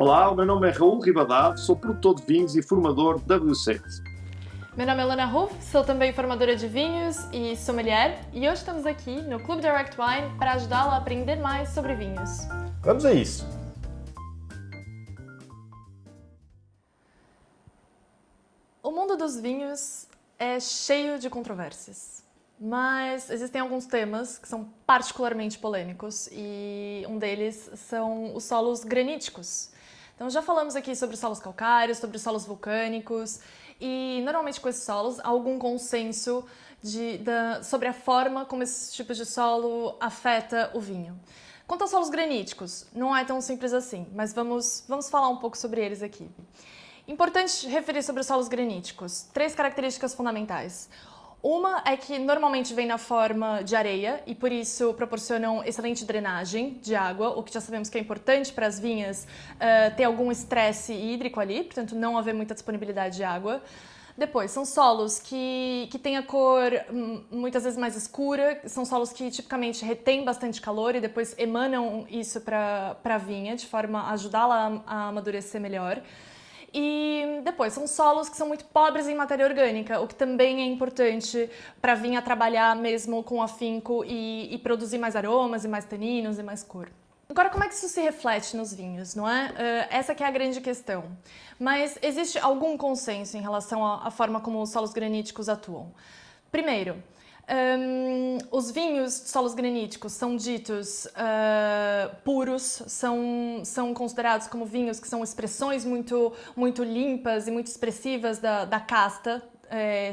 Olá, o meu nome é Raul Ribadave, sou produtor de vinhos e formador WC. Meu nome é Lana Ruff, sou também formadora de vinhos e sommelier, e hoje estamos aqui no Clube Direct Wine para ajudá-la a aprender mais sobre vinhos. Vamos a isso! O mundo dos vinhos é cheio de controvérsias, mas existem alguns temas que são particularmente polêmicos e um deles são os solos graníticos. Então já falamos aqui sobre os solos calcários, sobre os solos vulcânicos e normalmente com esses solos há algum consenso sobre a forma como esses tipos de solo afeta o vinho. Quanto aos solos graníticos, não é tão simples assim, mas vamos falar um pouco sobre eles aqui. Importante referir sobre os solos graníticos, 3 características fundamentais. Uma é que normalmente vem na forma de areia e por isso proporcionam excelente drenagem de água, o que já sabemos que é importante para as vinhas ter algum estresse hídrico ali, portanto não haver muita disponibilidade de água. Depois, são solos que têm a cor muitas vezes mais escura, são solos que tipicamente retêm bastante calor e depois emanam isso para a vinha, de forma a ajudá-la a amadurecer melhor. E depois, são solos que são muito pobres em matéria orgânica, o que também é importante para a vinha trabalhar mesmo com afinco e produzir mais aromas e mais taninos e mais cor. Agora, como é que isso se reflete nos vinhos, não é? Essa que é a grande questão. Mas existe algum consenso em relação à forma como os solos graníticos atuam? Primeiro, os vinhos de solos graníticos são ditos puros, são considerados como vinhos que são expressões muito limpas e muito expressivas da casta,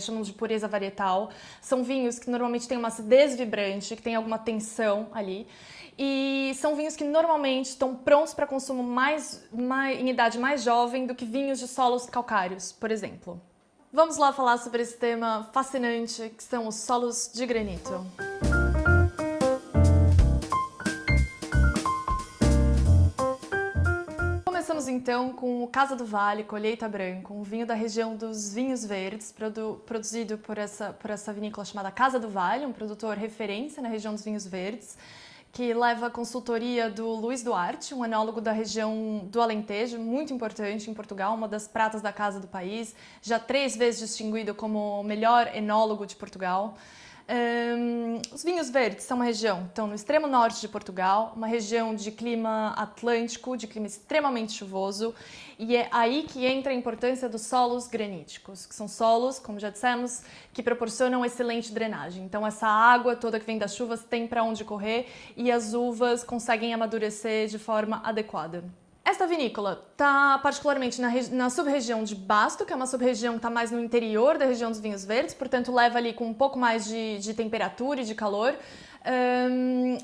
chamamos de pureza varietal. São vinhos que normalmente têm uma acidez vibrante, que tem alguma tensão ali. E são vinhos que normalmente estão prontos para consumo em idade mais jovem do que vinhos de solos calcários, por exemplo. Vamos lá falar sobre esse tema fascinante que são os solos de granito. Começamos então com o Casa do Vale, Colheita Branco, um vinho da região dos Vinhos Verdes, produzido por essa vinícola chamada Casa do Vale, um produtor referência na região dos Vinhos Verdes, que leva a consultoria do Luiz Duarte, um enólogo da região do Alentejo, muito importante em Portugal, uma das pratas da casa do país, já 3 vezes distinguido como o melhor enólogo de Portugal. Os Vinhos Verdes são uma região, estão no extremo norte de Portugal, uma região de clima atlântico, de clima extremamente chuvoso, e é aí que entra a importância dos solos graníticos, que são solos, como já dissemos, que proporcionam excelente drenagem. Então essa água toda que vem das chuvas tem para onde correr e as uvas conseguem amadurecer de forma adequada. Esta vinícola está particularmente na sub-região de Basto, que é uma sub-região que está mais no interior da região dos vinhos verdes, portanto leva ali com um pouco mais de temperatura e de calor,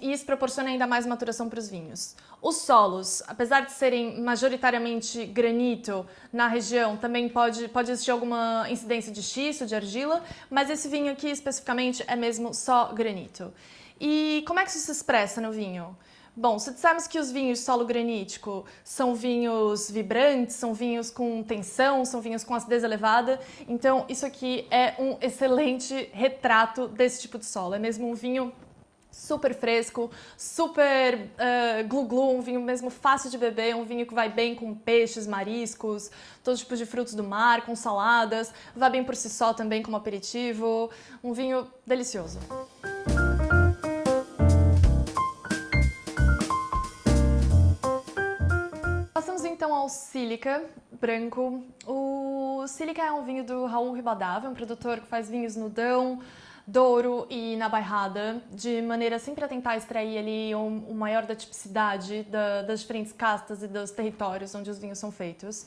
e isso proporciona ainda mais maturação para os vinhos. Os solos, apesar de serem majoritariamente granito na região, também pode existir alguma incidência de xisto, de argila, mas esse vinho aqui especificamente é mesmo só granito. E como é que isso se expressa no vinho? Bom, se dissermos que os vinhos de solo granítico são vinhos vibrantes, são vinhos com tensão, são vinhos com acidez elevada, então isso aqui é um excelente retrato desse tipo de solo. É mesmo um vinho super fresco, super glu-glu, um vinho mesmo fácil de beber, um vinho que vai bem com peixes, mariscos, todos os tipos de frutos do mar, com saladas, vai bem por si só também como aperitivo, um vinho delicioso. Então ao Sílica branco. O Sílica é um vinho do Raul Ribadave, um produtor que faz vinhos no Dão, Douro e na Bairrada, de maneira sempre a tentar extrair ali o maior da tipicidade das diferentes castas e dos territórios onde os vinhos são feitos.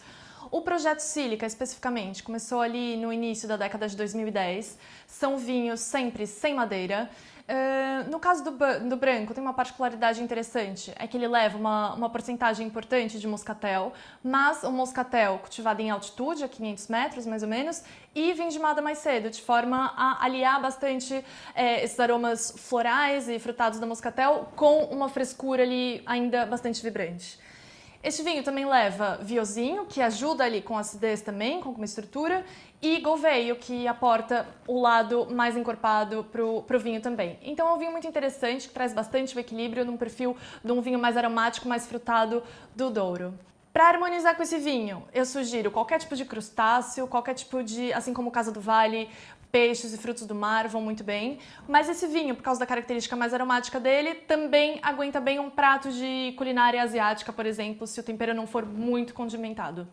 O projeto Sílica, especificamente, começou ali no início da década de 2010. São vinhos sempre sem madeira. No caso do branco, tem uma particularidade interessante, é que ele leva uma porcentagem importante de moscatel, mas um moscatel cultivado em altitude, a 500 metros mais ou menos, e vindimada mais cedo, de forma a aliar bastante esses aromas florais e frutados da moscatel com uma frescura ali ainda bastante vibrante. Este vinho também leva viozinho, que ajuda ali com acidez também, com uma estrutura, e Gouveio, que aporta o lado mais encorpado pro vinho também. Então é um vinho muito interessante, que traz bastante o equilíbrio num perfil de um vinho mais aromático, mais frutado do Douro. Para harmonizar com esse vinho, eu sugiro qualquer tipo de crustáceo, qualquer tipo de, assim como Casa do Vale, peixes e frutos do mar vão muito bem. Mas esse vinho, por causa da característica mais aromática dele, também aguenta bem um prato de culinária asiática, por exemplo, se o tempero não for muito condimentado.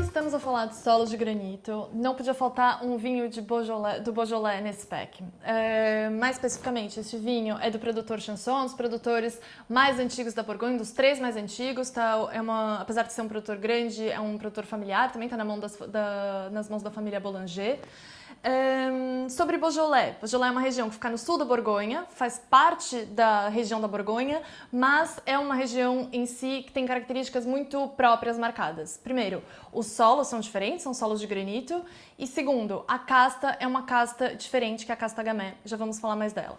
Estamos a falar de solos de granito, não podia faltar um vinho de Beaujolais, do Beaujolais nesse pack. Mais especificamente, este vinho é do produtor Chanson, um dos produtores mais antigos da Borgonha, dos 3 mais antigos. Apesar de ser um produtor grande, é um produtor familiar, também está nas mãos da família Boulanger. Sobre Beaujolais. Beaujolais é uma região que fica no sul da Borgonha, faz parte da região da Borgonha, mas é uma região em si que tem características muito próprias marcadas. Primeiro, os solos são diferentes, são solos de granito. E segundo, a casta é uma casta diferente que a casta Gamay. Já vamos falar mais dela.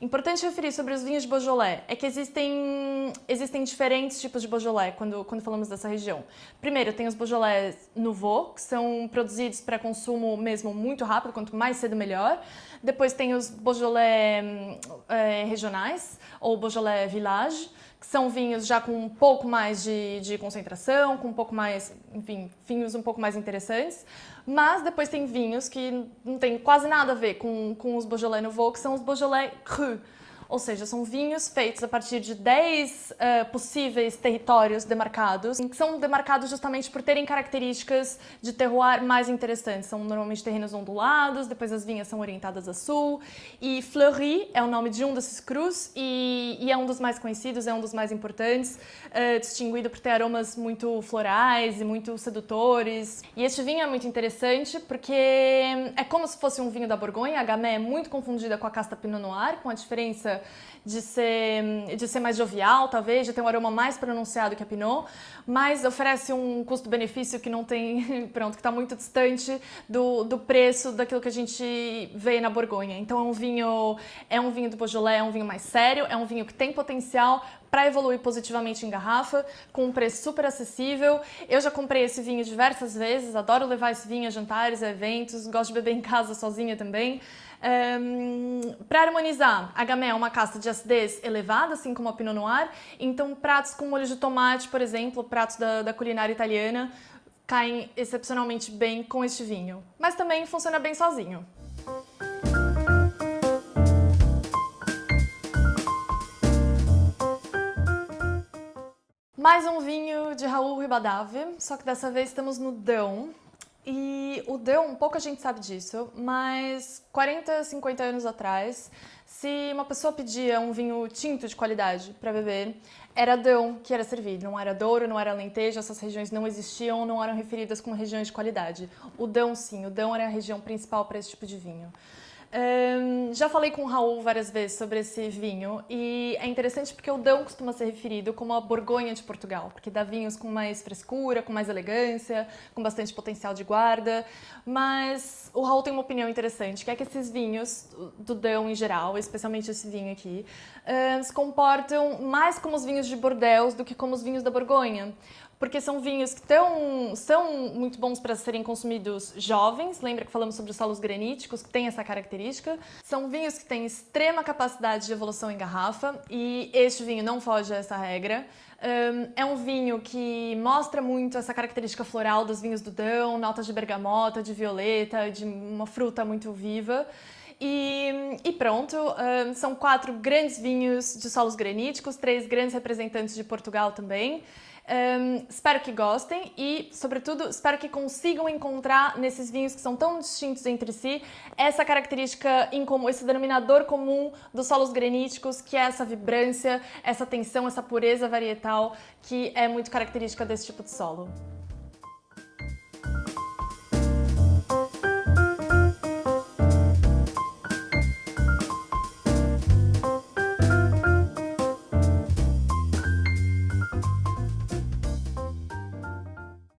Importante referir sobre os vinhos de Beaujolais é que existem diferentes tipos de Beaujolais quando falamos dessa região. Primeiro, tem os Beaujolais Nouveau, que são produzidos para consumo mesmo muito rápido, quanto mais cedo melhor. Depois tem os Beaujolais regionais, ou Beaujolais Village, que são vinhos já com um pouco mais de concentração, com um pouco mais, enfim, vinhos um pouco mais interessantes. Mas depois tem vinhos que não tem quase nada a ver com os Beaujolais Nouveau, que são os Beaujolais Cru. Ou seja, são vinhos feitos a partir de 10 possíveis territórios demarcados, que são demarcados justamente por terem características de terroir mais interessantes. São normalmente terrenos ondulados, depois as vinhas são orientadas a sul. E Fleury é o nome de um desses crus e é um dos mais conhecidos, é um dos mais importantes, distinguido por ter aromas muito florais e muito sedutores. E este vinho é muito interessante porque é como se fosse um vinho da Borgonha. A Gamay é muito confundida com a casta Pinot Noir, com a diferença de ser mais jovial, talvez, de ter um aroma mais pronunciado que a Pinot, mas oferece um custo-benefício que não tem, pronto, que está muito distante do preço daquilo que a gente vê na Borgonha. Então é um vinho do Beaujolais, é um vinho mais sério, é um vinho que tem potencial para evoluir positivamente em garrafa, com um preço super acessível. Eu já comprei esse vinho diversas vezes, adoro levar esse vinho a jantares, a eventos, gosto de beber em casa sozinha também. Para harmonizar, a Gamay é uma casta de acidez elevada, assim como a Pinot Noir, então pratos com molho de tomate, por exemplo, pratos da culinária italiana, caem excepcionalmente bem com este vinho, mas também funciona bem sozinho. Mais um vinho de Raoul Ribadave, só que dessa vez estamos no Dão. E o Dão, pouca gente sabe disso, mas 40, 50 anos atrás, se uma pessoa pedia um vinho tinto de qualidade para beber, era Dão que era servido, não era Douro, não era Alentejo, essas regiões não existiam, não eram referidas como regiões de qualidade. O Dão sim, o Dão era a região principal para esse tipo de vinho. Já falei com o Raul várias vezes sobre esse vinho e é interessante porque o Dão costuma ser referido como a Borgonha de Portugal, porque dá vinhos com mais frescura, com mais elegância, com bastante potencial de guarda, mas o Raul tem uma opinião interessante, que é que esses vinhos do Dão em geral, especialmente esse vinho aqui, se comportam mais como os vinhos de Bordeaux do que como os vinhos da Borgonha. Porque são vinhos que são muito bons para serem consumidos jovens, lembra que falamos sobre os solos graníticos, que têm essa característica. São vinhos que têm extrema capacidade de evolução em garrafa, e este vinho não foge a essa regra. É um vinho que mostra muito essa característica floral dos vinhos do Dão, notas de bergamota, de violeta, de uma fruta muito viva. E pronto, são 4 grandes vinhos de solos graníticos, 3 grandes representantes de Portugal também. Espero que gostem e, sobretudo, espero que consigam encontrar nesses vinhos que são tão distintos entre si essa característica em comum, esse denominador comum dos solos graníticos, que é essa vibrância, essa tensão, essa pureza varietal que é muito característica desse tipo de solo.